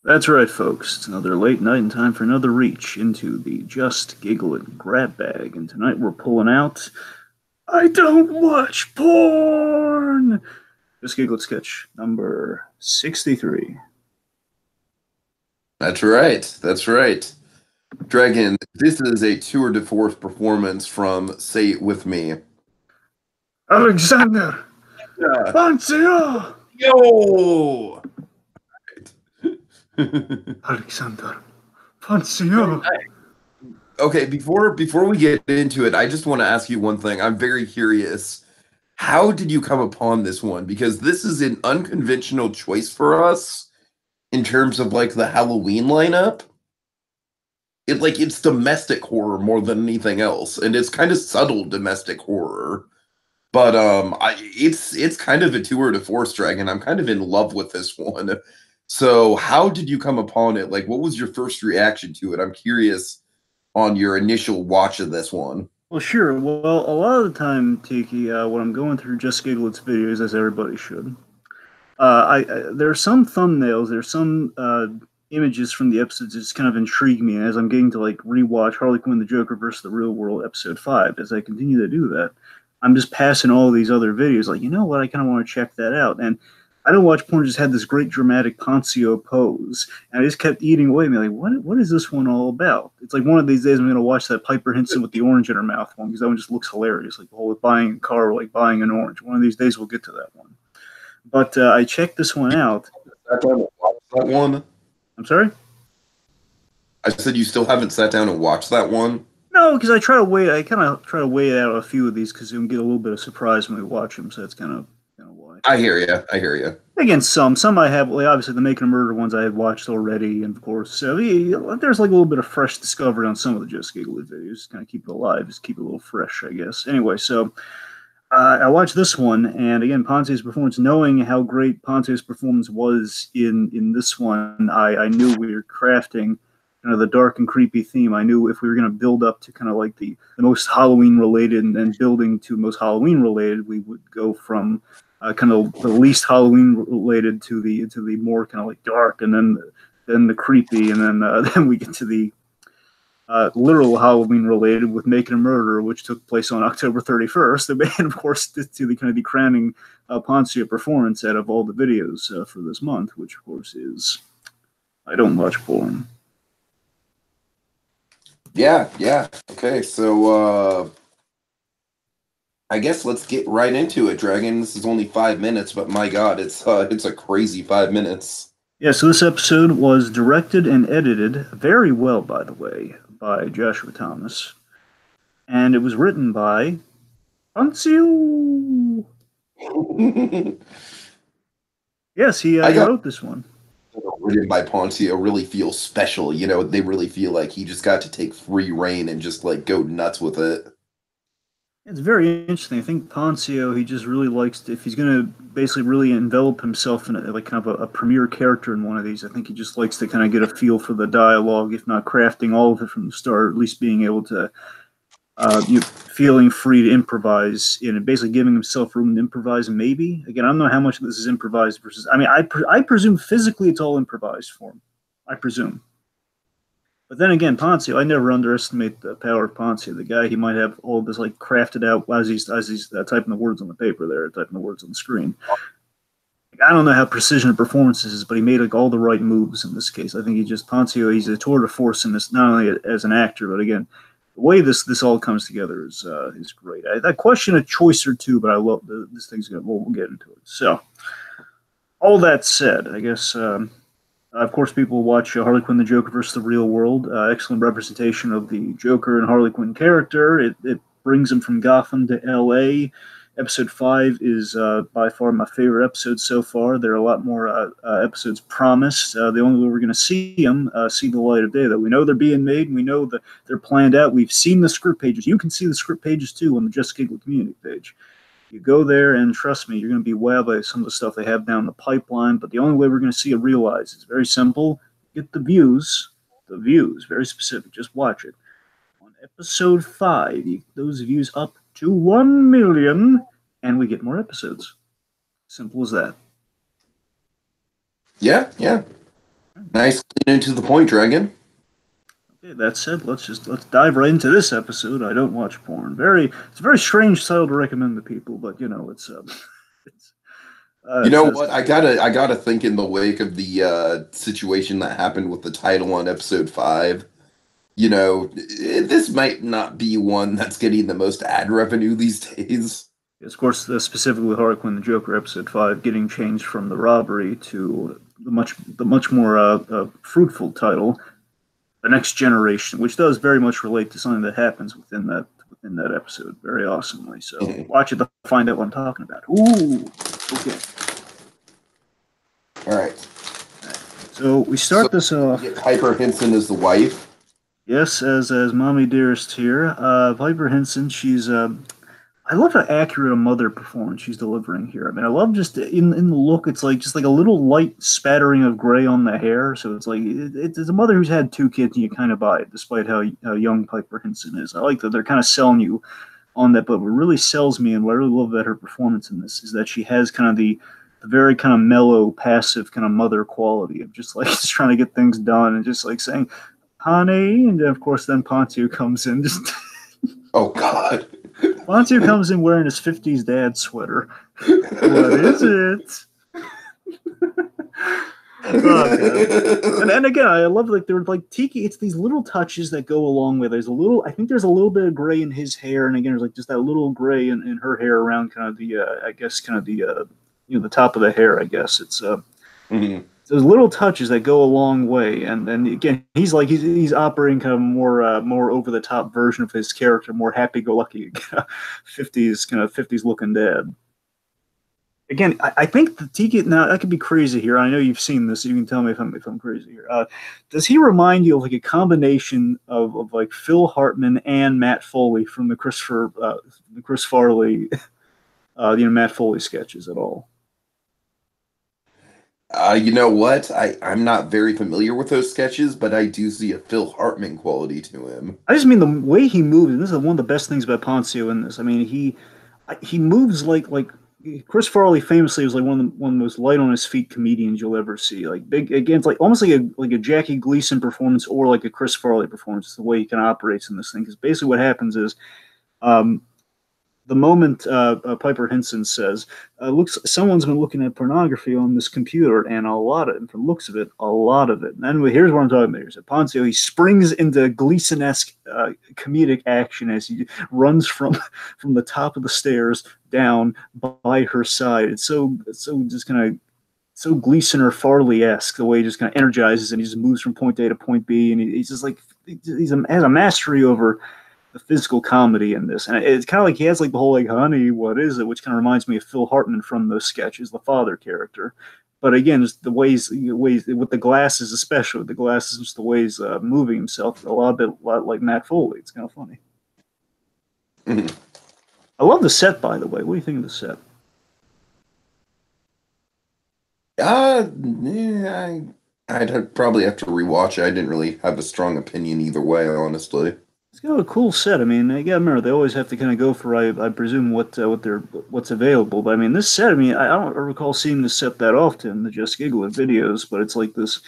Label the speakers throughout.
Speaker 1: That's right, folks. It's another late night and time for another reach into the Just Giggle It grab bag. And tonight we're pulling out I Don't Watch Porn! Just Giggle It sketch number 63.
Speaker 2: That's right. That's right. Dragon, this is a tour de force performance from Say It With Me.
Speaker 1: Alexander
Speaker 2: Yeah.
Speaker 1: Poncio!
Speaker 2: Yo!
Speaker 1: Alexander Poncio!
Speaker 2: Okay, before we get into it, I just want to ask you one thing. I'm very curious. How did you come upon this one? Because this is an unconventional choice for us in terms of like the Halloween lineup. It's domestic horror more than anything else, and it's kind of subtle domestic horror. But it's kind of a tour de force, Dragon. I'm kind of in love with this one. So how did you come upon it? Like, what was your first reaction to it? I'm curious on your initial watch of this one.
Speaker 1: Well, sure. Well, a lot of the time, Tiki, when I'm going through Just Giggle It's videos, as everybody should, there are some thumbnails, there's some images from the episodes that just kind of intrigue me. And as I'm getting to like rewatch Harley Quinn, the Joker versus the Real World, episode 5, as I continue to do that, I'm just passing all these other videos, like, you know what, I kind of want to check that out. And I Don't Watch Porn just had this great dramatic Poncio pose, and I just kept eating away. Me like, what is this one all about? It's like one of these days I'm going to watch that Piper Henson with the orange in her mouth one, because that one just looks hilarious. Like the whole buying a car, like buying an orange. One of these days we'll get to that one. But I checked this one out.
Speaker 2: Sat down and watched that one.
Speaker 1: I'm sorry?
Speaker 2: I said you still haven't sat down and watched that one.
Speaker 1: No, because I kind of try to wait out a few of these because you can get a little bit of surprise when we watch them. So that's kind of why.
Speaker 2: I hear you. I hear you.
Speaker 1: Again, some I have. Like, obviously, the Making a Murder ones I had watched already, and of course, so there's like a little bit of fresh discovery on some of the Just Giggle It videos. Kind of keep it alive, just keep it a little fresh, I guess. Anyway, so I watched this one, and again, Poncio's performance. Knowing how great Poncio's performance was in this one, I knew we were crafting kind of the dark and creepy theme. I knew if we were going to build up to kind of like the most Halloween related and building to most Halloween related, we would go from kind of the least Halloween related to the more kind of like dark, and then the creepy, and then then we get to the literal Halloween related with Making a Murder, which took place on October 31st, and of course to the kind of the crowning Poncio performance out of all the videos for this month, which of course is I Don't Watch Porn.
Speaker 2: Yeah, yeah. Okay, so I guess let's get right into it, Dragon. This is only 5 minutes, but my God, it's a crazy 5 minutes.
Speaker 1: Yeah, so this episode was directed and edited very well, by the way, by Joshua Thomas, and it was written by Poncio. Yes, he wrote this one.
Speaker 2: Written by Poncio really feels special. You know, they really feel like he just got to take free reign and just like go nuts with it.
Speaker 1: It's very interesting. I think Poncio, he just really likes to, if he's going to basically really envelop himself in like kind of a premier character in one of these, I think he just likes to kind of get a feel for the dialogue, if not crafting all of it from the start, at least being able to, feeling free to improvise in it, basically giving himself room to improvise. Maybe again, I don't know how much of this is improvised versus. I mean, I presume physically it's all improvised for him. I presume. But then again, Poncio, I never underestimate the power of Poncio. The guy, he might have all this like crafted out as he's typing the words on the paper there, typing the words on the screen. Like, I don't know how precision of performances is, but he made like all the right moves in this case. I think Poncio, he's a tour de force in this, not only as an actor, but again, the way this all comes together is great. I question a choice or two, but I love this thing's gonna. We'll get into it. So, all that said, I guess. Of course, people watch Harley Quinn, the Joker versus the Real World. Excellent representation of the Joker and Harley Quinn character. It brings him from Gotham to L.A. Episode 5 is by far my favorite episode so far. There are a lot more episodes promised. The only way we're going to see them see the light of day, though. We know they're being made, and we know that they're planned out. We've seen the script pages. You can see the script pages, too, on the Just Giggle community page. You go there, and trust me, you're going to be wowed by some of the stuff they have down the pipeline. But the only way we're going to see it realized is very simple. Get the views, very specific. Just watch it. On episode 5, you get those views up to 1 million, and we get more episodes. Simple as that.
Speaker 2: Yeah, yeah. Nice, clean and to the point, Dragon.
Speaker 1: Okay, that said, let's dive right into this episode. I don't watch porn. It's a very strange title to recommend to people, but you know, it's
Speaker 2: You
Speaker 1: it
Speaker 2: know
Speaker 1: says
Speaker 2: what? I gotta think in the wake of the situation that happened with the title on episode 5. This might not be one that's getting the most ad revenue these days.
Speaker 1: of course specifically with Harley Quinn the Joker episode 5 getting changed from the robbery to the much more fruitful title, the next generation, which does very much relate to something that happens within that episode very awesomely. So watch it to find out what I'm talking about. Ooh, okay.
Speaker 2: All right.
Speaker 1: So we
Speaker 2: So
Speaker 1: start this off.
Speaker 2: Piper Henson is the wife.
Speaker 1: Yes, as mommy dearest here, Piper Henson. She's I love how accurate a mother performance she's delivering here. I mean, I love just in the look. It's like just like a little light spattering of gray on the hair. So it's like it's a mother who's had 2 kids, and you kind of buy it, despite how young Piper Henson is. I like that they're kind of selling you on that. But what really sells me, and what I really love about her performance in this, is that she has kind of the very kind of mellow, passive kind of mother quality of just like just trying to get things done and just like saying, "Honey," and then, of course then Pontius comes in just.
Speaker 2: Oh God.
Speaker 1: Pontius comes in wearing his 50s dad sweater. What is it? Oh, and again, I love like they're like Tiki. It's these little touches that go along with. I think there's a little bit of gray in his hair, and again, there's like just that little gray in her hair around kind of the, I guess, kind of the, the top of the hair. I guess it's
Speaker 2: Mhm.
Speaker 1: those little touches that go a long way. And again, he's operating kind of more over the top version of his character, more happy go lucky, 50s looking dad. Again, I think the Tiki, now that could be crazy here. I know you've seen this. So you can tell me if I'm crazy here. Does he remind you of like a combination of like Phil Hartman and Matt Foley from the Chris Farley, Matt Foley sketches at all?
Speaker 2: You know what? I'm not very familiar with those sketches, but I do see a Phil Hartman quality to him.
Speaker 1: I just mean the way he moves. And this is one of the best things about Poncio in this. I mean, he moves like Chris Farley famously was like one of the most light on his feet comedians you'll ever see. Like big again, it's like almost like a Jackie Gleason performance or like a Chris Farley performance. It's the way he kind of operates in this thing. Because basically what happens is, um, the moment Piper Henson says, "Looks, someone's been looking at pornography on this computer, and a lot of it, and from the looks of it, a lot of it." And then here's what I'm talking about. Here's Poncio. He springs into Gleason-esque comedic action as he runs from the top of the stairs down by her side. It's so just kind of so Gleason or Farley-esque the way he just kind of energizes and he just moves from point A to point B, and he's just like has a mastery over the physical comedy in this. And it's kind of like he has like the whole like, "Honey, what is it?" which kind of reminds me of Phil Hartman from those sketches, the father character. But again, just the ways with the glasses, especially the glasses, just the ways moving himself, a lot like Matt Foley. It's kind of funny.
Speaker 2: Mhm.
Speaker 1: I love the set, by the way. What do you think of the set?
Speaker 2: Yeah, I'd probably have to rewatch it. I didn't really have a strong opinion either way, honestly.
Speaker 1: It's got a cool set. I mean, you gotta remember they always have to kind of go for I presume what's available. But I mean, this set. I mean, I don't recall seeing this set that often. The Just Giggle It videos, but it's like this.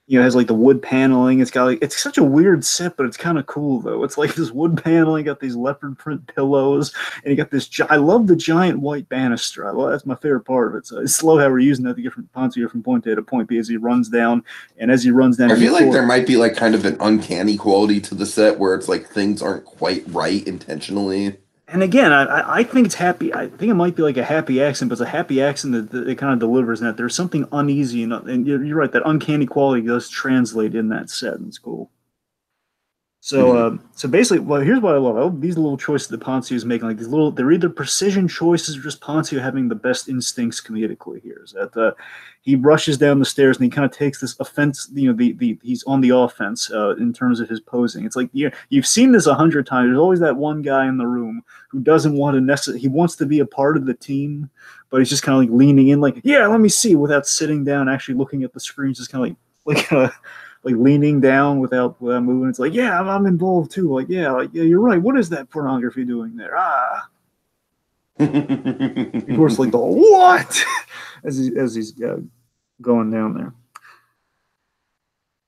Speaker 1: It has like the wood paneling. It's got like it's such a weird set, but it's kind of cool though. It's like this wood paneling, got these leopard print pillows, and you got this. I love the giant white banister. That's my favorite part of it. So it's slow how we're using that to get from Pontius from point A to point B as he runs down, and as he runs down,
Speaker 2: I feel like there might be like kind of an uncanny quality to the set where it's like things aren't quite right intentionally.
Speaker 1: And again, I think it's happy. I think it might be like a happy accent, but it's a happy accent that it kind of delivers. And that there's something uneasy, and you're right. That uncanny quality does translate in that set, and it's cool. So,
Speaker 2: Mhm.
Speaker 1: so basically, well, here's what I love. These little choices that Poncio is making, like these little, they're either precision choices or just Poncio having the best instincts comedically here. Is that he rushes down the stairs and he kind of takes this offense, he's on the offense in terms of his posing. It's like you've seen this 100 times. There's always that one guy in the room who doesn't want to necessarily, he wants to be a part of the team, but he's just kind of like leaning in, like, yeah, let me see, without sitting down, actually looking at the screen, just kind of like leaning down without moving. It's like, yeah, I'm involved too. Like, yeah, you're right. What is that pornography doing there? Ah, of course, like the what as he's going down there.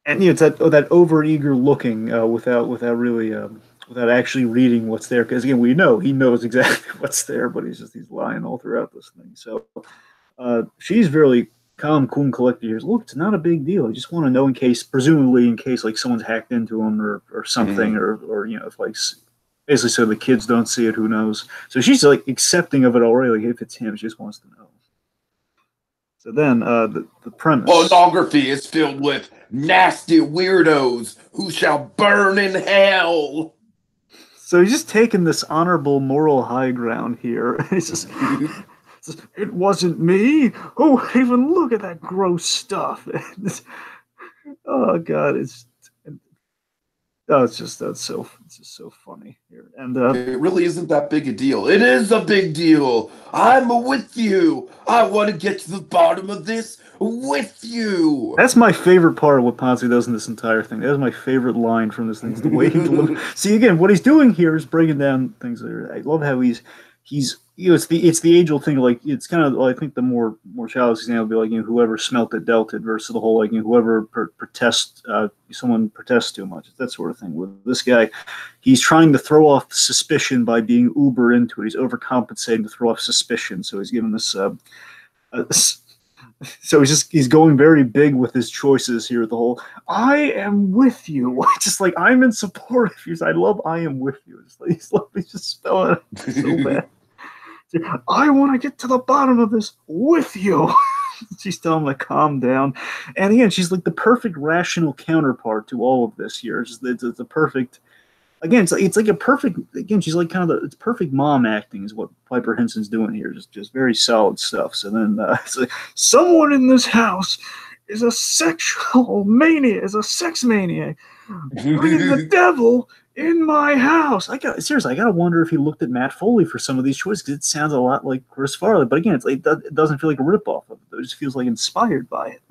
Speaker 1: And it's that over-eager looking without really without actually reading what's there. Because again, we know he knows exactly what's there, but he's lying all throughout this thing. So she's very calm, cool, and collected. Here, look, it's not a big deal. I just want to know in case, presumably in case like someone's hacked into him or something, or if like basically so the kids don't see it. Who knows? So she's like accepting of it already. Like if it's him, she just wants to know. So then the premise.
Speaker 2: Pornography is filled with nasty weirdos who shall burn in hell.
Speaker 1: So he's just taking this honorable moral high ground here. He's just, it wasn't me. Oh, even look at that gross stuff. Oh God, it's just so funny here. And
Speaker 2: it really isn't that big a deal. It is a big deal. I'm with you. I want to get to the bottom of this with you.
Speaker 1: That's my favorite part of what Ponzi does in this entire thing. That is my favorite line from this thing. It's the way he delivers. See, again, what he's doing here is breaking down things. I love how he's it's the age old thing. Like it's kind of, I think the more childish example would be like whoever smelt it dealt it versus the whole like whoever protests someone protests too much, that sort of thing. With this guy, he's trying to throw off suspicion by being uber into it. He's overcompensating to throw off suspicion. So he's given this. So he's going very big with his choices here. The whole "I am with you," just like I'm in support of you. I love "I am with you." He's just spelling it so bad. I want to get to the bottom of this with you. She's telling him to calm down, and again, she's like the perfect rational counterpart to all of this here. It's a perfect. Again, it's like a perfect. Again, she's like kind of it's perfect mom acting is what Piper Henson's doing here. Just very solid stuff. So then it's like someone in this house is a sexual maniac, is a sex maniac, bringing the devil in my house. I gotta wonder if he looked at Matt Foley for some of these choices because it sounds a lot like Chris Farley. But again, it doesn't feel like a ripoff of it. It just feels like inspired by it.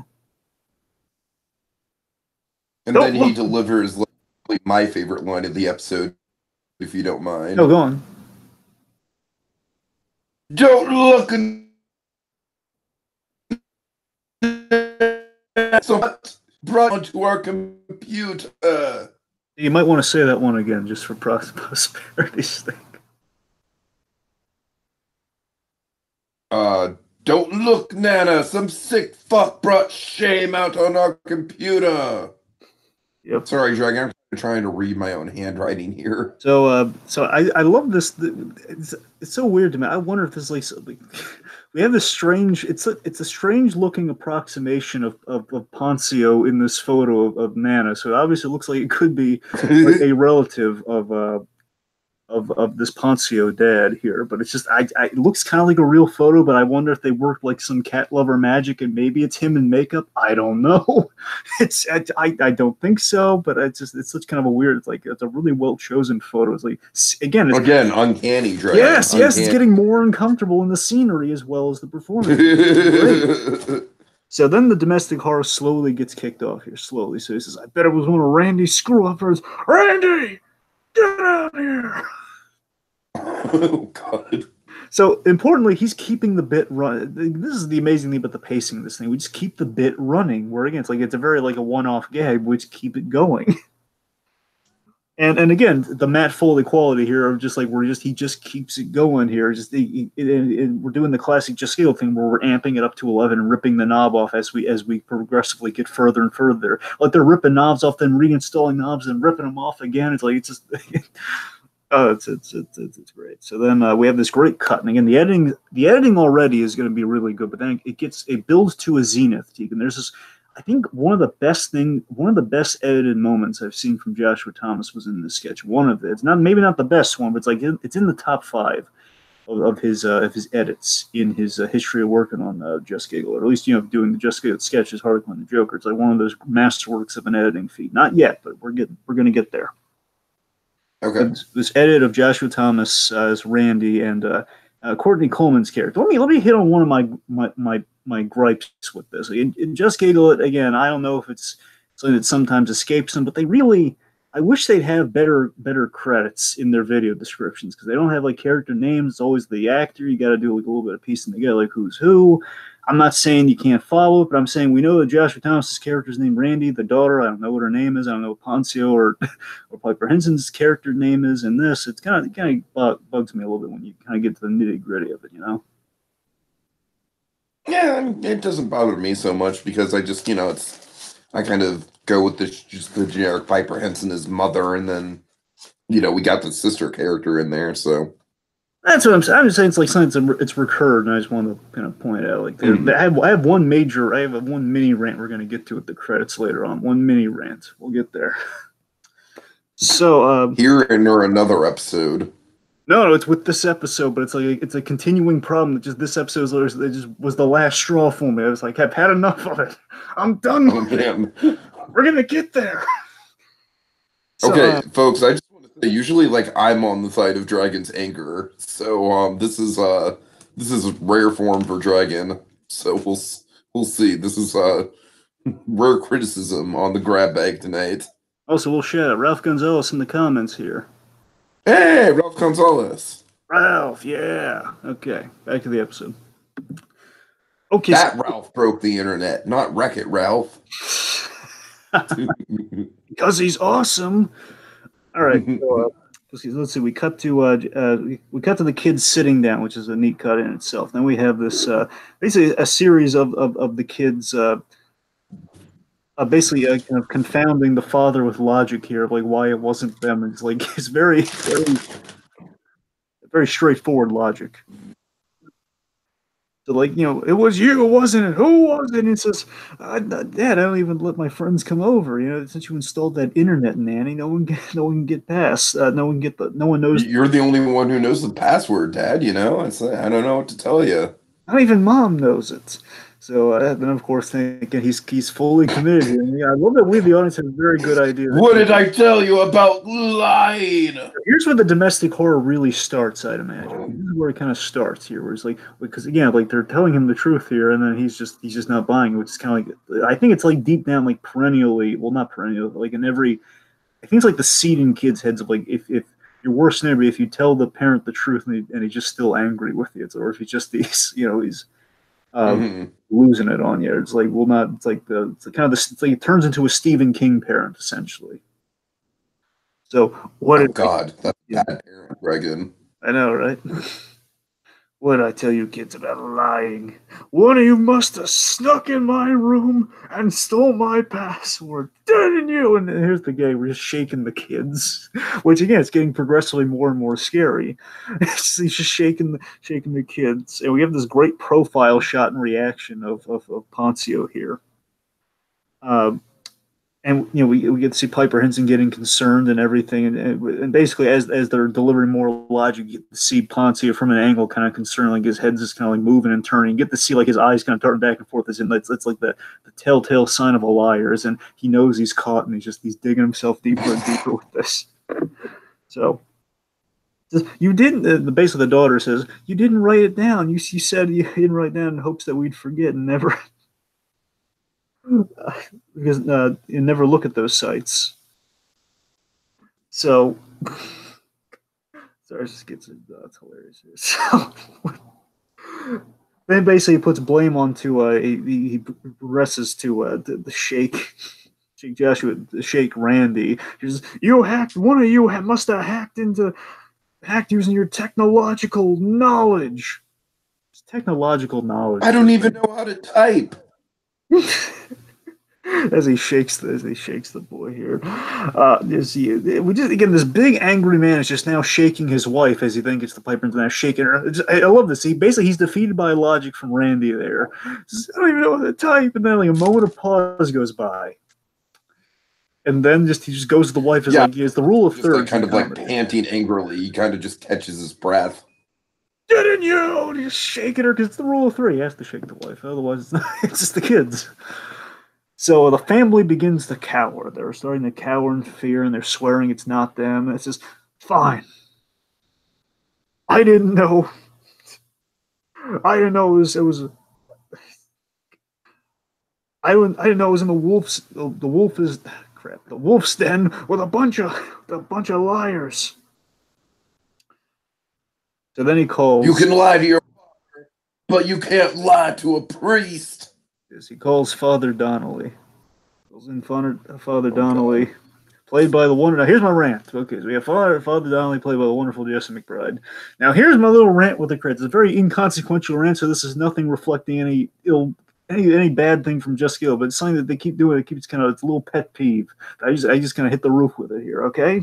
Speaker 2: And then he delivers my favorite line of the episode, if you don't mind.
Speaker 1: No, go on.
Speaker 2: Don't look so much brought onto our computer.
Speaker 1: You might want to say that one again, just for prosperity's sake.
Speaker 2: Don't look, Nana. Some sick fuck brought shame out on our computer.
Speaker 1: Yep.
Speaker 2: Sorry, Dragon. I'm trying to read my own handwriting here.
Speaker 1: So I love this. It's so weird to me. I wonder if this is like we have this strange. It's a strange looking approximation of Poncio in this photo of Nana. So it obviously looks like it could be like a relative of this Poncio dad here, but it's just it looks kind of like a real photo, but I wonder if they worked like some cat lover magic and maybe it's him in makeup. I don't know. I don't think so, but it's such kind of a weird. It's a really well chosen photo. It's like again
Speaker 2: uncanny, Dragon.
Speaker 1: Yes, it's getting more uncomfortable in the scenery as well as the performance. So then the domestic horror slowly gets kicked off here, slowly. So he says, "I bet it was one of Randy's screw-uppers. Randy, get out here!"
Speaker 2: Oh God!
Speaker 1: So importantly, he's keeping the bit run. This is the amazing thing about the pacing of this thing. We just keep the bit running. Where again, it's a very like a one-off gag. We just keep it going. And again, the Matt Foley quality here of just like he just keeps it going here. We're doing the classic Just Giggle thing where we're amping it up to 11 and ripping the knob off as we progressively get further and further. Like they're ripping knobs off, then reinstalling knobs and ripping them off again. It's like it's just oh, it's great. So then we have this great cut, and again, the editing already is going to be really good, but then it builds to a zenith. And there's this. I think one of the best edited moments I've seen from Joshua Thomas was in this sketch. One of it. It's maybe not the best one, but it's in the top 5 of his edits in his history of working on Just Giggle, or at least doing the Just Giggle sketches, Harley Quinn and the Joker. It's like one of those masterworks of an editing feat. Not yet, but we're going to get there.
Speaker 2: Okay.
Speaker 1: This edit of Joshua Thomas as Randy and Courtney Coleman's character. Let me hit on one of my gripes with this. In Just Giggle It again, I don't know if it's something that sometimes escapes them, but they really, I wish they'd have better credits in their video descriptions because they don't have like character names. It's always the actor. You got to do like a little bit of piecing together, like who's who. I'm not saying you can't follow it, but I'm saying we know that Joshua Thomas's character's named Randy. The daughter, I don't know what her name is. I don't know what Poncio or Piper Henson's character name is in this. It's kind of bugs me a little bit when you kind of get to the nitty gritty of it, you know.
Speaker 2: Yeah, I mean, it doesn't bother me so much because I just, I kind of go with just the generic Piper Henson as mother, and then, we got the sister character in there, so.
Speaker 1: That's what I'm saying. I'm just saying it's like something it's recurred, and I just want to kind of point out like I have one mini rant we're going to get to at the credits later on. One mini rant, we'll get there. So
Speaker 2: here and or another episode.
Speaker 1: No, it's with this episode, but it's a continuing problem. That just this episode was the last straw for me. I was like, I've had enough of it. I'm done with it. We're gonna get there.
Speaker 2: So, okay, folks, I just want to say, usually, like, I'm on the side of Dragon's anger, so this is rare form for Dragon. So we'll see. This is rare criticism on the grab bag tonight.
Speaker 1: Also, we'll shout out Ralph Gonzalez in the comments here.
Speaker 2: Hey, Ralph Gonzalez.
Speaker 1: Ralph, yeah. Okay, back to the episode. Okay,
Speaker 2: that Ralph broke the internet, not Wreck-It Ralph.
Speaker 1: Because he's awesome. All right, so, let's see. We cut to the kids sitting down, which is a neat cut in itself. Then we have this basically a series of the kids. Basically, kind of confounding the father with logic here of like why it wasn't them. It's like it's very straightforward logic. So like it was you, wasn't it? Who was it? And it says, Dad, I don't even let my friends come over. Since you installed that internet nanny, no one can get past. No one knows.
Speaker 2: You're the only one who knows the password, Dad. I don't know what to tell you.
Speaker 1: Not even Mom knows it. So then, of course, thinking he's fully committed here. And, I love that we, the audience, have a very good idea.
Speaker 2: What did I tell you about lying?
Speaker 1: Here's where the domestic horror really starts, I'd imagine. This is where it kind of starts here, where it's like, because again, like they're telling him the truth here, and then he's just not buying it, which is kind of like, I think it's like deep down, like perennially, well, not perennial, but like in every, I think it's like the seed in kids' heads of like, if your worst enemy, if you tell the parent the truth and he's just still angry with you, or if he's just he's losing it on you. It's like, well, not. It's like it turns into a Stephen King parent essentially. So what?
Speaker 2: Oh God, that's bad parent, Reagan.
Speaker 1: I know, right? What did I tell you kids about lying? One of you must have snuck in my room and stole my password. Didn't you? And here's the guy. We're just shaking the kids, which again, it's getting progressively more and more scary. He's just shaking the kids, and we have this great profile shot and reaction of Poncio here. And we get to see Piper Henson getting concerned and everything, and basically as they're delivering more logic, you get to see Poncio from an angle, kind of concerned, like his head's just kind of like moving and turning. You get to see like his eyes kind of darting back and forth. It's like the telltale sign of a liar, and he knows he's caught, and he's digging himself deeper and deeper with this. So you didn't. Basically, the daughter says you didn't write it down. You said you didn't write it down in hopes that we'd forget and never. Because you never look at those sites. So, sorry, it just gets it's hilarious. So, then basically he puts blame onto he progresses to the Shake Joshua, the Shake Randy. He says, "You hacked. One of you must have hacked using your technological knowledge." It's technological knowledge.
Speaker 2: I don't even know how to type.
Speaker 1: As he shakes the boy here, we just again this big angry man is just now shaking his wife as he then gets the Piper and now shaking her. I love this. He's defeated by logic from Randy there. Just, I don't even know how to type, and then like a moment of pause goes by, and then he just goes to the wife. It's the rule of thirds.
Speaker 2: Like kind of like panting angrily. He kind of just catches his breath.
Speaker 1: Didn't you? Just shaking her because it's the rule of three. He has to shake the wife, otherwise it's just the kids. So the family begins to cower. They're starting to cower in fear, and they're swearing it's not them. And it says, "Fine. I didn't know. I didn't know it was. I didn't know it was in the wolf's. The wolf is crap. The wolf's den with a bunch of liars. So then he calls.
Speaker 2: You can lie to your father, but you can't lie to a priest.
Speaker 1: Yes, he calls Father Donnelly. Calls in Father Donnelly, played by the wonder. Now here's my rant. Okay, so we have Father Donnelly, played by the wonderful Jesse McBride. Now here's my little rant with the credits. It's a very inconsequential rant, so this is nothing reflecting any bad thing from Just Gill, but it's something that they keep doing. It keeps it's a little pet peeve. I just kind of hit the roof with it here. Okay.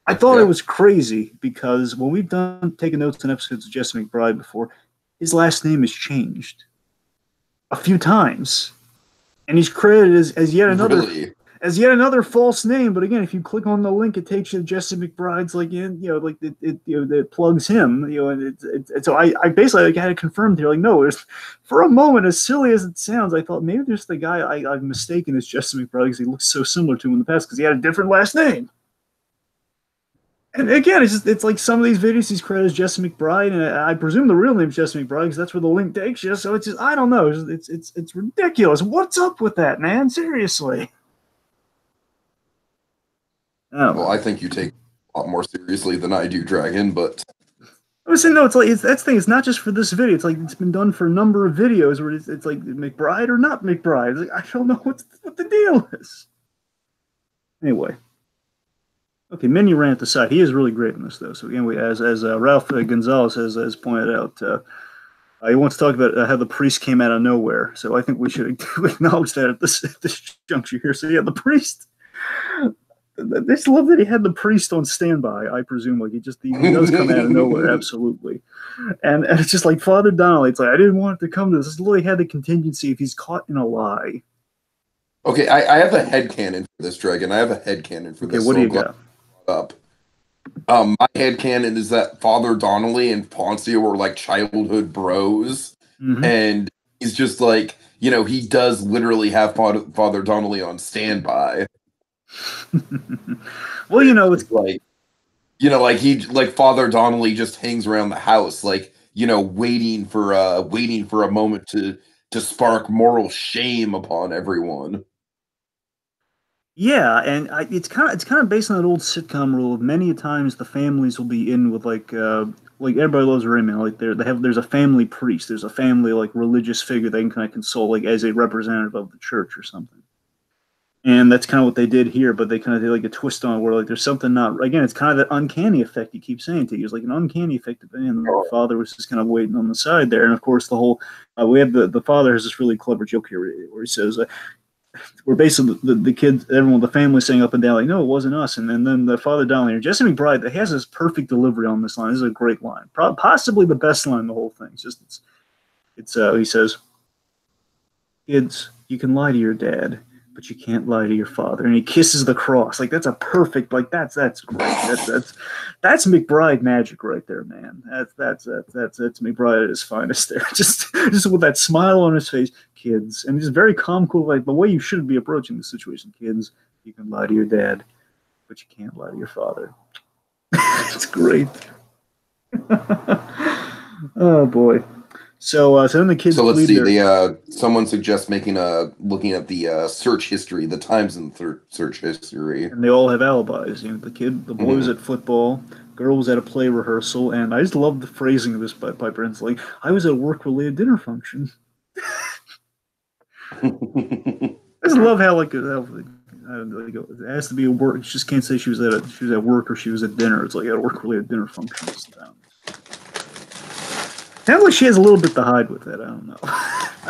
Speaker 1: I thought it was crazy because when we've taken notes on episodes of Jesse McBride before, his last name is changed a few times, and he's credited as yet another false name. But again, if you click on the link, it takes you to Jesse McBride's it plugs him, and so I basically had it confirmed here. Like, no, for a moment, as silly as it sounds, I thought maybe there's the guy I've mistaken as Jesse McBride because he looks so similar to him in the past because he had a different last name. And again, it's like some of these videos he's credited as Jesse McBride, and I presume the real name's Jesse McBride because that's where the link takes you. So it's just, I don't know, it's ridiculous. What's up with that, man? Seriously.
Speaker 2: Well, I think you take a lot more seriously than I do, Dragon. But
Speaker 1: I was saying, no, that's the thing. It's not just for this video. It's like it's been done for a number of videos where it's like McBride or not McBride. It's like, I don't know what the deal is. Anyway. Okay, mini rant aside, he is really great in this, though. So again, as Ralph Gonzalez has pointed out, he wants to talk about how the priest came out of nowhere. So I think we should acknowledge that at this juncture here. So yeah, the priest. I just love that he had the priest on standby. I presume he does come out of nowhere, absolutely. And it's just like Father Donnelly. It's like I didn't want it to come to this. This literally had the contingency if he's caught in a lie.
Speaker 2: Okay, I have a headcanon for this, Dragon. I have a headcanon for this.
Speaker 1: Okay, what do you got?
Speaker 2: Up. My headcanon is that Father Donnelly and Poncio were like childhood bros. Mm-hmm. And he's just like, he does literally have Father Donnelly on standby.
Speaker 1: Well, it's
Speaker 2: like, Father Donnelly just hangs around the house, waiting for a moment to spark moral shame upon everyone.
Speaker 1: Yeah, and it's kind of based on that old sitcom rule of many times the families will be in with like Everybody Loves Raymond. Like there's a family priest, there's a family religious figure they can kind of consult as a representative of the church or something. And that's kind of what they did here, but they kind of did a twist on it where there's something not again. It's kind of that uncanny effect you keep saying to you. It's like an uncanny effect of and the father was just kind of waiting on the side there, and of course the whole we have the father has this really clever joke here where he says. We're basically the kids, everyone, the family saying up and down, no, it wasn't us. And then the Father Donnelly here, Jesse McBride, he has this perfect delivery on this line. This is a great line, possibly the best line in the whole thing. He says, "Kids, you can lie to your dad, but you can't lie to your father." And he kisses the cross. That's a perfect. That's great. That's McBride magic right there, man. That's McBride at his finest there. Just with that smile on his face, kids, and just very calm, cool, the way you should be approaching the situation. Kids, you can lie to your dad, but you can't lie to your father. It's great. Oh boy. So then the kids.
Speaker 2: So let's see. Someone suggests looking at the search history, the times in the search history,
Speaker 1: and they all have alibis. The boy was at football, girl was at a play rehearsal, and I just love the phrasing of this by Brent's I was at a work-related dinner function. I just love how it has to be a work. She just can't say she was at work or she was at dinner. It's at a work-related dinner function. Sounds like she has a little bit to hide with it. I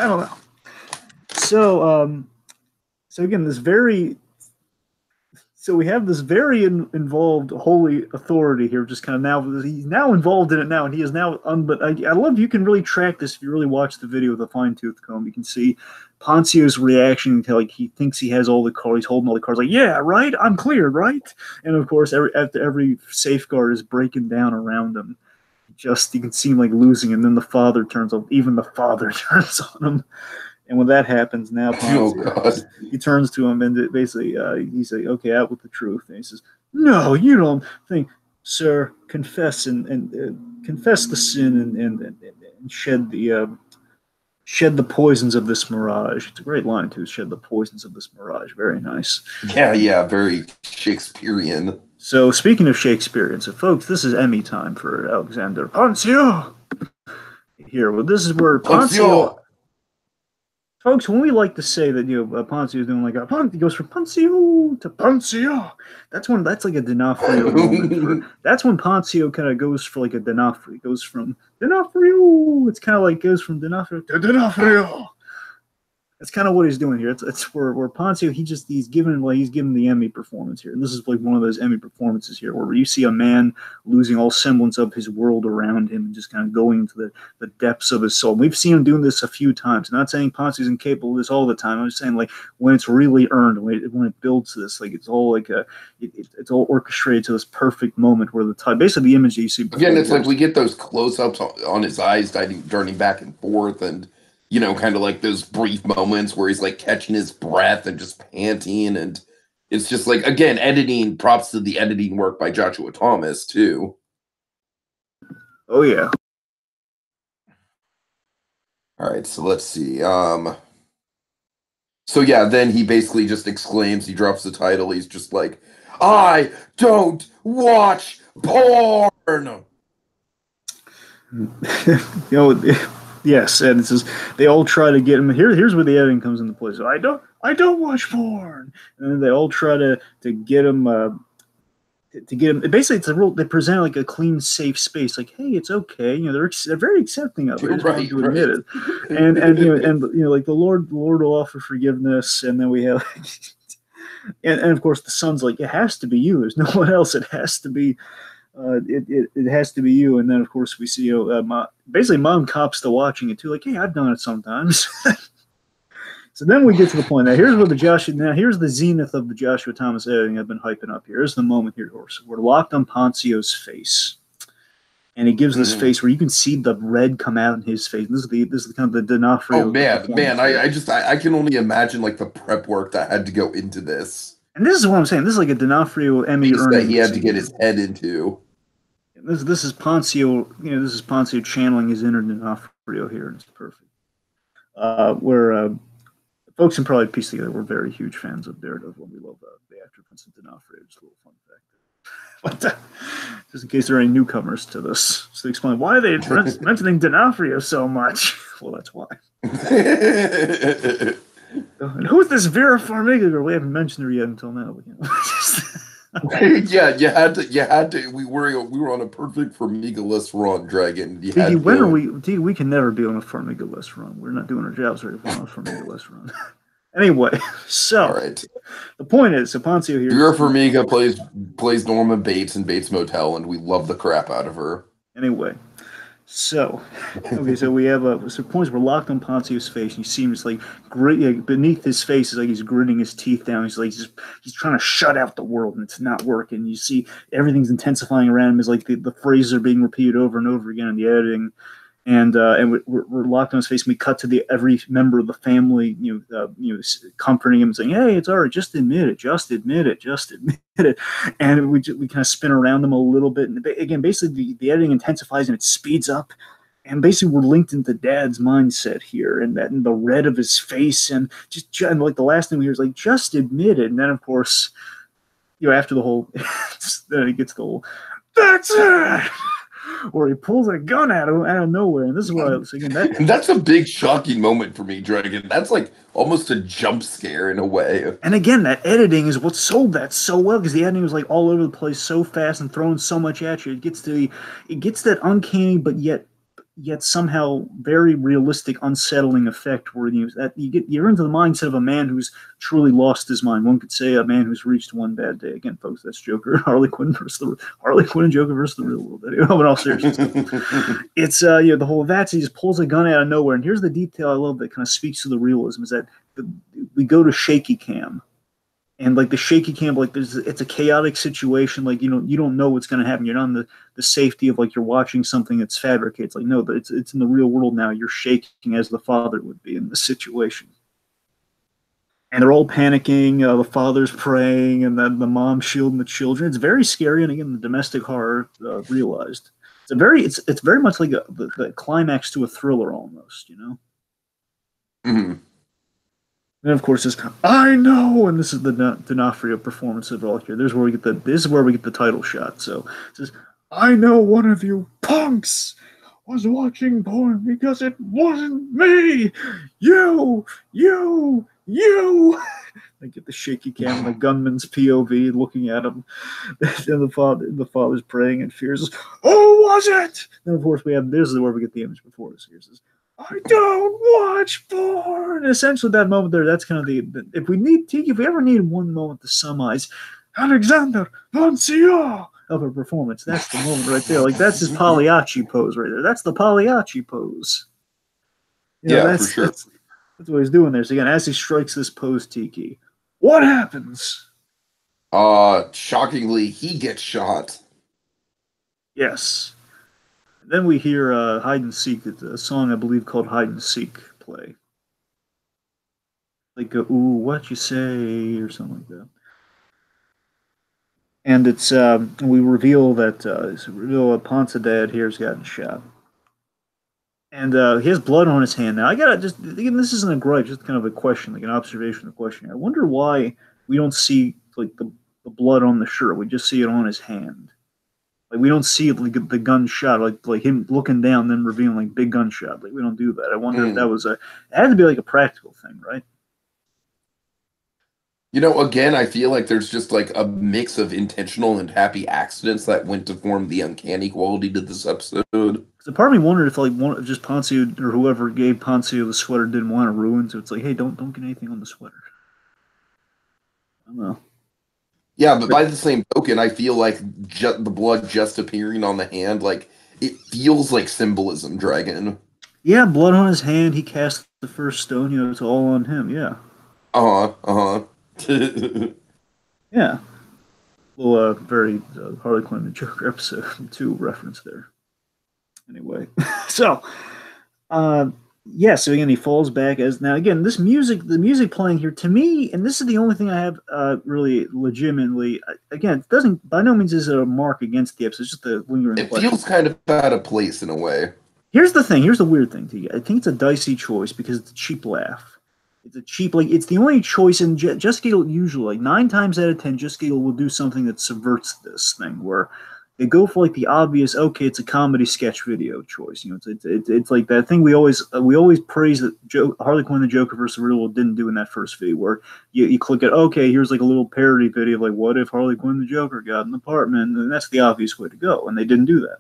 Speaker 1: don't know. So again, we have this very involved holy authority here. Just kind of he's now involved in it now, and he is now. But I love you can really track this if you really watch the video with a fine-tooth comb. You can see Poncio's reaction to he thinks he has all the cards. He's holding all the cards. Yeah, right. I'm cleared, right? And of course, after every safeguard is breaking down around him. You can see him losing, and then the father turns on. Even the father turns on him, and when that happens, now he turns to him and basically he says, "Okay, out with the truth." And he says, "No, you don't think, sir. Confess and confess the sin and shed the Shed the poisons of this mirage. It's a great line, too. Shed the poisons of this mirage. Very nice.
Speaker 2: Yeah, very Shakespearean.
Speaker 1: So, speaking of Shakespearean, so folks, this is Emmy time for Alexander Poncio. Here, well, this is where Poncio. Folks, when we like to say that Poncio is doing like he goes from Poncio to Poncio, that's like a D'Onofrio moment. That's when Poncio kind of goes for like a D'Onofrio. It goes from D'Onofrio. It's kind of like goes from D'Onofrio to D'Onofrio. That's kind of what he's doing here. It's where Poncio he's given the Emmy performance here, and this is like one of those Emmy performances here where you see a man losing all semblance of his world around him and just kind of going into the depths of his soul. We've seen him doing this a few times. I'm not saying Poncio's incapable of this all the time. I'm just saying like when it's really earned, when it builds to this, like it's all like it's all orchestrated to this perfect moment where basically the image that you see
Speaker 2: again, it's like we get those close-ups on his eyes turning back and forth, and kind of like those brief moments where he's like catching his breath and just panting. And it's just like, again, editing, props to the editing work by Joshua Thomas, too.
Speaker 1: Oh, yeah.
Speaker 2: All right, so let's see. So, yeah, then he basically just exclaims, he drops the title. He's just like, I don't watch porn.
Speaker 1: Yes, and it says they all try to get him. Here's where the editing comes into play. So I don't watch porn, and then they all try to get him. To get him, basically, it's a rule. They present like a clean, safe space. Like, hey, it's okay. They're very accepting of it.
Speaker 2: Right,
Speaker 1: to admit it. And like the Lord will offer forgiveness, and then we have, and of course the son's like, it has to be you. There's no one else. It has to be. It has to be you. And then of course we see basically mom cops to watching it too, like, hey, I've done it sometimes. So then we get to the point. Now here's the zenith of the Joshua Thomas editing I've been hyping up here. Here's the moment here. We're locked on Poncio's face, and he gives this face where you can see the red come out in his face. This is kind of the D'Onofrio.
Speaker 2: Oh man, I can only imagine like the prep work that had to go into this.
Speaker 1: And this is what I'm saying. This is like a D'Onofrio Emmy earning.
Speaker 2: He had to get his head into.
Speaker 1: This is Poncio. This is Poncio channeling his inner D'Onofrio here, and it's perfect. Where folks can probably piece together, we're very huge fans of Daredevil. We love the actor Vincent D'Onofrio. Just a little fun fact. But just in case there are any newcomers to this, just to explain why they mentioning D'Onofrio so much. Well, that's why. And who's this Vera Farmiga girl? We haven't mentioned her yet until now.
Speaker 2: Yeah, you had to. We were on a perfect Farmiga-less run, Dragon.
Speaker 1: We can never be on a Farmiga-less run. We're not doing our jobs right if we're on a Farmiga-less run. Anyway, so
Speaker 2: right.
Speaker 1: The point is, so Poncio here.
Speaker 2: Vera Farmiga plays Norma Bates in Bates Motel, and we love the crap out of her.
Speaker 1: Anyway. So, okay, so we have points we're locked on Poncio's face, and you see him just like beneath his face is like he's gritting his teeth down. He's like he's trying to shut out the world, and it's not working. You see everything's intensifying around him as like the phrases are being repeated over and over again in the editing, and we're locked on his face. And we cut to every member of the family, comforting him, and saying, "Hey, it's all right. Just admit it. Just admit it. Just admit it." And we kind of spin around them a little bit. And again, basically, the editing intensifies and it speeds up. And basically, we're linked into Dad's mindset here, and the red of his face, and and like the last thing we hear is like, "Just admit it." And then, of course, after the whole, then it gets the whole, "That's it." Or he pulls a gun out of nowhere, and this is what I was thinking.
Speaker 2: That's a big shocking moment for me, Dragon. That's like almost a jump scare in a way.
Speaker 1: And again, that editing is what sold that so well, because the editing was like all over the place, so fast and throwing so much at you. It gets that uncanny, but yet somehow very realistic, unsettling effect where you're into the mindset of a man who's truly lost his mind. One could say a man who's reached one bad day. Again, folks, that's Joker, Harley Quinn and Joker versus the real world. Anyway, but all seriousness, it's the whole he just pulls a gun out of nowhere. And here's the detail I love that kind of speaks to the realism is that we go to shaky cam. And like the shaky cam, like it's a chaotic situation. Like you don't know what's going to happen. You're not in the safety of like you're watching something that's fabricated. It's like no, but it's in the real world now. You're shaking as the father would be in this situation. And they're all panicking. The father's praying, and then the mom's shielding the children. It's very scary. And again, the domestic horror realized. It's very much like the climax to a thriller almost.
Speaker 2: Mhm.
Speaker 1: And of course, this I know, and this is the D'Onofrio performance of it all here. This is where we get the title shot. So it says, "I know one of you punks was watching porn because it wasn't me. You." They get the shaky cam and the gunman's POV looking at him, and the father's praying in fears. Who was it? And of course, this is where we get the image before this. Here says, I don't watch porn. Essentially, that moment there, that's kind of if we ever need one moment to summarize Alexander Poncio of a performance, that's the moment right there. Like, that's his Pagliacci pose right there. That's the Pagliacci pose.
Speaker 2: Yeah, for sure.
Speaker 1: That's what he's doing there. So again, as he strikes this pose, Tiki, what happens?
Speaker 2: Shockingly, he gets shot.
Speaker 1: Yes. Then we hear Hide and Seek, a song I believe called Hide and Seek play. Like, ooh, what you say, or something like that. And it's we reveal that Ponce dad here has gotten shot. And he has blood on his hand. Now, I gotta just, again, this isn't a gripe, just kind of a question, like an observation, a question. I wonder why we don't see, like, the blood on the shirt. We just see it on his hand. Like, we don't see like the gunshot, like him looking down, then revealing like big gunshot. Like, we don't do that. I wonder if that was it had to be like a practical thing, right?
Speaker 2: Again, I feel like there's just like a mix of intentional and happy accidents that went to form the uncanny quality to this episode.
Speaker 1: So part of me wondered if like just Poncio or whoever gave Poncio the sweater didn't want to ruin, so it's like, hey, don't get anything on the sweater. I don't know.
Speaker 2: Yeah, but by the same token, I feel like the blood just appearing on the hand, like it feels like symbolism, Dragon.
Speaker 1: Yeah, blood on his hand. He cast the first stone. It's all on him. Yeah. Yeah. Well, very Harley Quinn and Joker episode 2 reference there. Anyway, so yeah, so again, he falls back as now again, the music playing here to me, and this is the only thing I have really legitimately. Again, it doesn't by no means is it a mark against the episode. It's just the lingering.
Speaker 2: It feels kind of out of place in a way.
Speaker 1: Here's the thing. Here's the weird thing to you. I think it's a dicey choice because it's a cheap laugh. It's a cheap, like, it's the only choice in Just Giggle. Usually, like 9 times out of 10, Just Giggle will do something that subverts this thing where they go for like the obvious. Okay, it's a comedy sketch video choice. It's like that thing we always praise that Harley Quinn the Joker versus Riddle didn't do in that first video, where you click it. Okay, here's like a little parody video of like, what if Harley Quinn the Joker got an apartment, and that's the obvious way to go, and they didn't do that.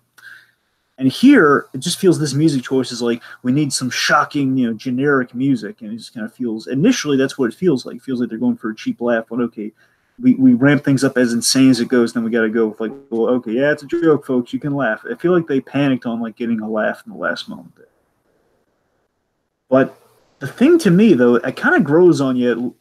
Speaker 1: And here, it just feels this music choice is like, we need some shocking, generic music. And it just kind of feels, initially, that's what it feels like. It feels like they're going for a cheap laugh. But okay, we ramp things up as insane as it goes. Then we got to go with like, well, okay, yeah, it's a joke, folks. You can laugh. I feel like they panicked on like getting a laugh in the last moment there. But the thing to me, though, it kind of grows on you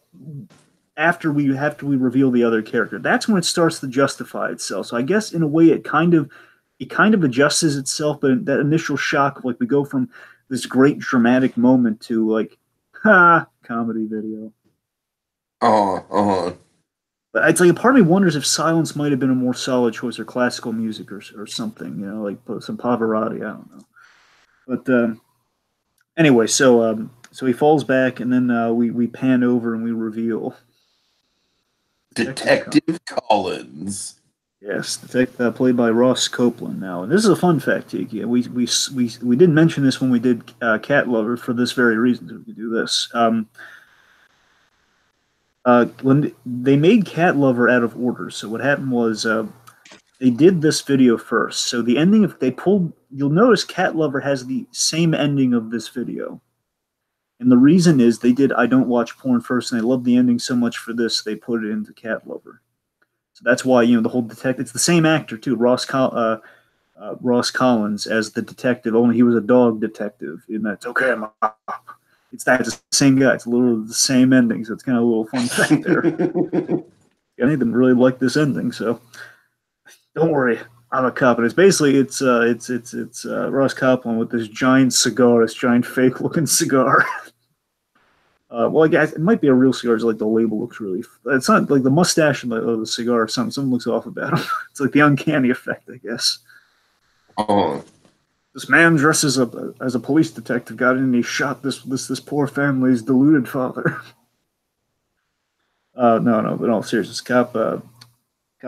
Speaker 1: after we reveal the other character. That's when it starts to justify itself. So I guess in a way, it kind of adjusts itself, but that initial shock of like we go from this great dramatic moment to like, comedy video. But it's like a part of me wonders if silence might have been a more solid choice, or classical music, or something, like some Pavarotti. I don't know. But anyway, so he falls back, and then we pan over and we reveal
Speaker 2: Detective Collins.
Speaker 1: Yes, played by Ross Copeland now. And this is a fun fact, Tiki. We didn't mention this when we did Cat Lover for this very reason. So we could do this. When they made Cat Lover out of order, so what happened was they did this video first. So the ending, you'll notice Cat Lover has the same ending of this video. And the reason is they did I Don't Watch Porn first, and they loved the ending so much for this, they put it into Cat Lover. So that's why, the whole detective, it's the same actor too, Ross Collins as the detective, only he was a dog detective. And that's okay, I'm up. It's the same guy. It's literally the same ending, so it's kind of a little fun fact there. I didn't really like this ending, so don't worry, I'm a cop. And it's basically it's Ross Copeland with this giant cigar, this giant fake looking cigar. Well, I guess it might be a real cigar. It's like the label looks really. It's not like the mustache of the cigar or something. Something looks off about him. It's like the uncanny effect, I guess.
Speaker 2: Oh.
Speaker 1: This man dressed as a police detective got in and he shot this poor family's deluded father. No, but in all seriousness, cop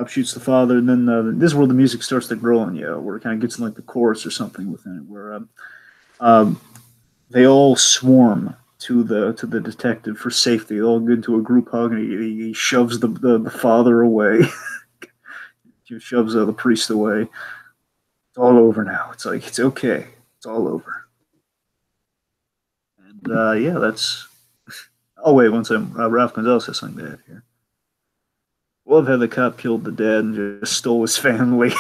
Speaker 1: shoots the father, and then this is where the music starts to grow on you, where it kind of gets in like the chorus or something within it, where they all swarm to the detective for safety. They all get into a group hug, and he shoves the father away. He shoves the priest away. It's all over now. It's like it's okay. It's all over. And yeah, that's. Oh wait, one second. Ralph Gonzalez has something to add here. Love how the cop killed the dad and just stole his family.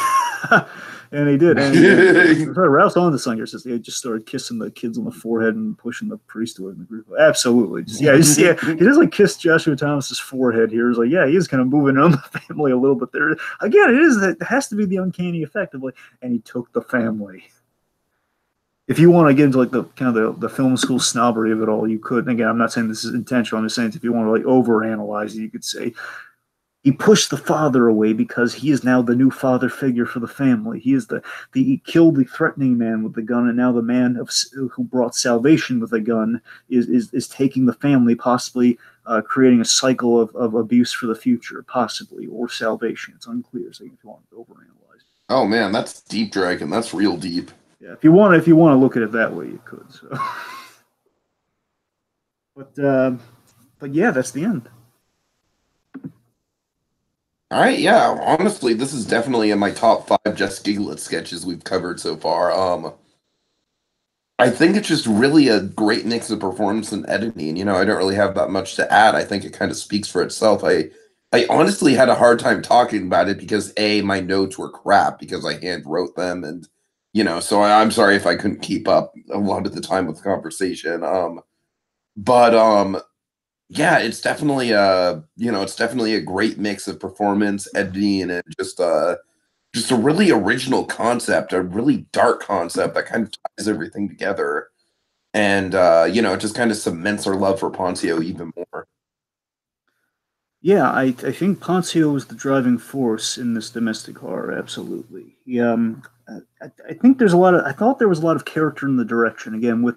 Speaker 1: And he did. And Ralph's on the song here says they just started kissing the kids on the forehead and pushing the priest away in the group. Absolutely. He does like kiss Joshua Thomas's forehead here. He's like, yeah, he is kind of moving on the family a little bit there. Again, it has to be the uncanny effect of like, and he took the family. If you want to get into like the kind of the film school snobbery of it all, you could. And again, I'm not saying this is intentional. I'm just saying if you want to like overanalyze it, you could say he pushed the father away because he is now the new father figure for the family. He is he killed the threatening man with the gun, and now the man who brought salvation with a gun is taking the family, possibly creating a cycle of abuse for the future, possibly, or salvation. It's unclear. So if you want to overanalyze.
Speaker 2: Oh man, that's deep, Dragon. That's real deep.
Speaker 1: Yeah, if you want to look at it that way, you could. So, but yeah, that's the end.
Speaker 2: All right, yeah. Honestly, this is definitely in my top 5 Just Giggle It sketches we've covered so far. I think it's just really a great mix of performance and editing. You know, I don't really have that much to add. I think it kind of speaks for itself. I honestly had a hard time talking about it because my notes were crap because I hand wrote them, and you know, so I'm sorry if I couldn't keep up a lot of the time with the conversation. But yeah, it's definitely it's definitely a great mix of performance, editing, and just a really original concept, a really dark concept that kind of ties everything together, and it just kind of cements our love for Poncio even more.
Speaker 1: Yeah, I think Poncio was the driving force in this domestic horror. Absolutely. I think there's a lot of. I thought there was a lot of character in the direction again with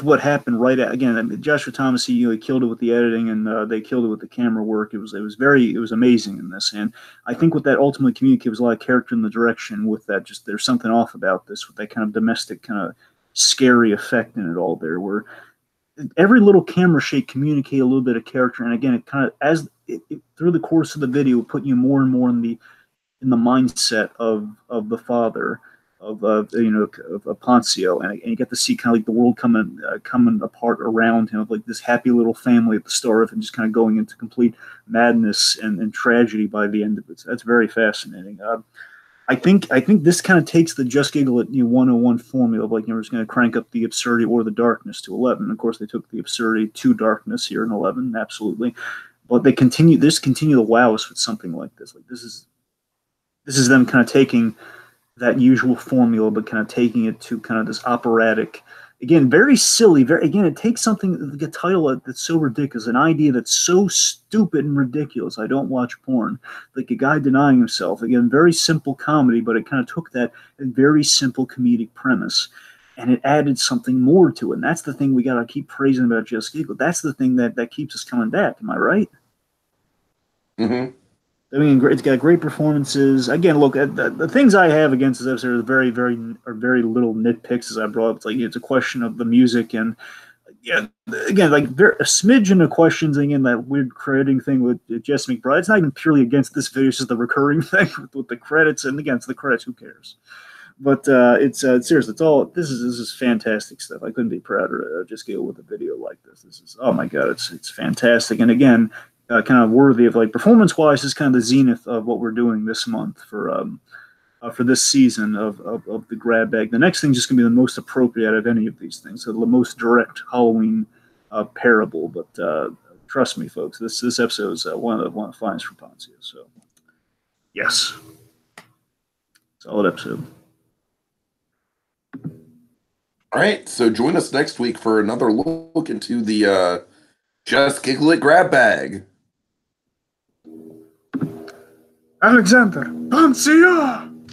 Speaker 1: what happened right at, again. I mean, Joshua Thomas, he killed it with the editing, and they killed it with the camera work. It was amazing in this, and I think what that ultimately communicated was a lot of character in the direction. With that, just there's something off about this with that kind of domestic, kind of scary effect in it all there, where every little camera shake communicated a little bit of character, and again, it kind of through the course of the video, it put you more and more in the mindset of the father of Poncio, and you get to see kind of like the world coming apart around him, of like this happy little family at the start of it, and just kind of going into complete madness and tragedy by the end of it. So that's very fascinating. I think this kind of takes the Just Giggle It 101 formula of like you're just going to crank up the absurdity or the darkness to 11. Of course, they took the absurdity to darkness here in 11, absolutely, but they continue to wow us with something like this. Like this is them kind of taking that usual formula, but kind of taking it to kind of this operatic, again, very silly, it takes something, like a title that's so ridiculous, an idea that's so stupid and ridiculous. I don't watch porn. Like a guy denying himself. Again, very simple comedy, but it kind of took that very simple comedic premise and it added something more to it. And that's the thing we got to keep praising about Just Giggle. That's the thing that keeps us coming back. Am I right?
Speaker 2: Mm-hmm.
Speaker 1: I mean, it's got great performances. Again, look, the things I have against this episode are very little nitpicks, as I brought up. It's like it's a question of the music, and yeah, again, like a smidgen of questions. Again, that weird crediting thing with Jess McBride. It's not even purely against this video; it's just the recurring thing with the credits. And again, it's the credits. Who cares? But it's seriously, it's all. This is fantastic stuff. I couldn't be prouder of Just Giggle with a video like this. This is, oh my god, it's fantastic. And again, kind of worthy of, like, performance-wise, is kind of the zenith of what we're doing this month for this season of the grab bag. The next thing is just going to be the most appropriate out of any of these things, so the most direct Halloween parable. But trust me, folks, this episode is one of the finest for Poncio. So yes, solid episode.
Speaker 2: All right, so join us next week for another look into the Just Giggle It grab bag.
Speaker 1: Alexander Poncio!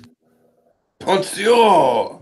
Speaker 2: Poncio!